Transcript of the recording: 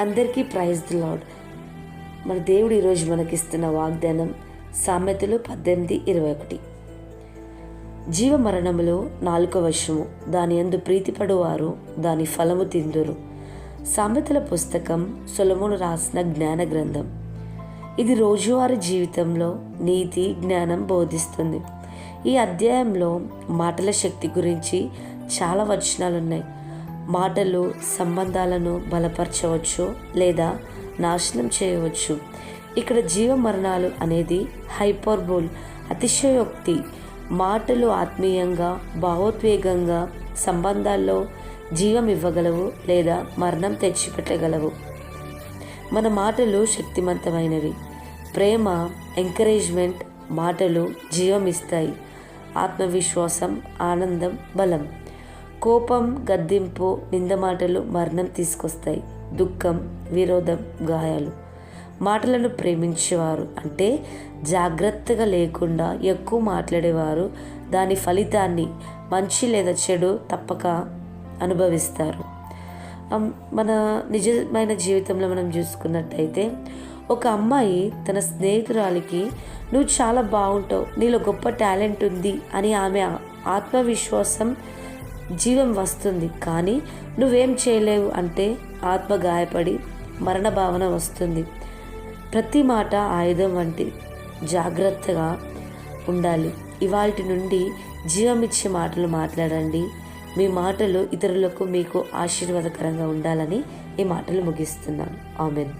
అందరికీ praise the lord. మన దేవుడు ఈరోజు మనకిస్తున్న వాగ్దానం సామెతలు 18:21. జీవ మరణములో నాలుక వశము, దాని యందు ప్రీతిపడువారు దాని ఫలము తిందురు. సామెతల పుస్తకం సొలొమోను రాసిన జ్ఞాన గ్రంథం. ఇది రోజువారీ జీవితంలో నీతి జ్ఞానం బోధిస్తుంది. ఈ అధ్యాయంలో మాటల శక్తి గురించి చాలా వచనాలున్నాయి. మాటలు సంబంధాలను బలపరచవచ్చు లేదా నాశనం చేయవచ్చు. ఇక్కడ జీవ మరణాలు అనేది హైపర్బోల్, అతిశయోక్తి. మాటలు ఆత్మీయంగా భావోద్వేగంగా సంబంధాల్లో జీవం ఇవ్వగలవు లేదా మరణం తెచ్చిపెట్టగలవు. మన మాటలు శక్తివంతమైనవి. ప్రేమ, ఎంకరేజ్మెంట్ మాటలు జీవం ఇస్తాయి. ఆత్మవిశ్వాసం, ఆనందం, బలం. కోపం, గద్దింపు, నింద మాటలు మరణం తీసుకొస్తాయి. దుఃఖం, విరోధం, గాయాలు. మాటలను ప్రేమించేవారు అంటే జాగ్రత్తగా లేకుండా ఎక్కువ మాట్లాడేవారు దాని ఫలితాన్ని, మంచి లేదా చెడు, తప్పక అనుభవిస్తారు. మన నిజమైన జీవితంలో మనం చూసుకున్నట్టయితే ఒక అమ్మాయి తన స్నేహితురాలికి నువ్వు చాలా బాగుంటావు, నీలో గొప్ప టాలెంట్ ఉంది అని ఆమె ఆత్మవిశ్వాసం జీవం వస్తుంది. కానీ నువ్వేం చేయలేవు అంటే ఆత్మ గాయపడి మరణ భావన వస్తుంది. ప్రతి మాట ఆయుధం వంటి జాగ్రత్తగా ఉండాలి. ఇవాల్టి నుండి జీవమిచ్చే మాటలు మాట్లాడండి. మీ మాటలు ఇతరులకు మీకు ఆశీర్వాదకరంగా ఉండాలని ఈ మాటలు ముగిస్తున్నాను. ఆమెన్.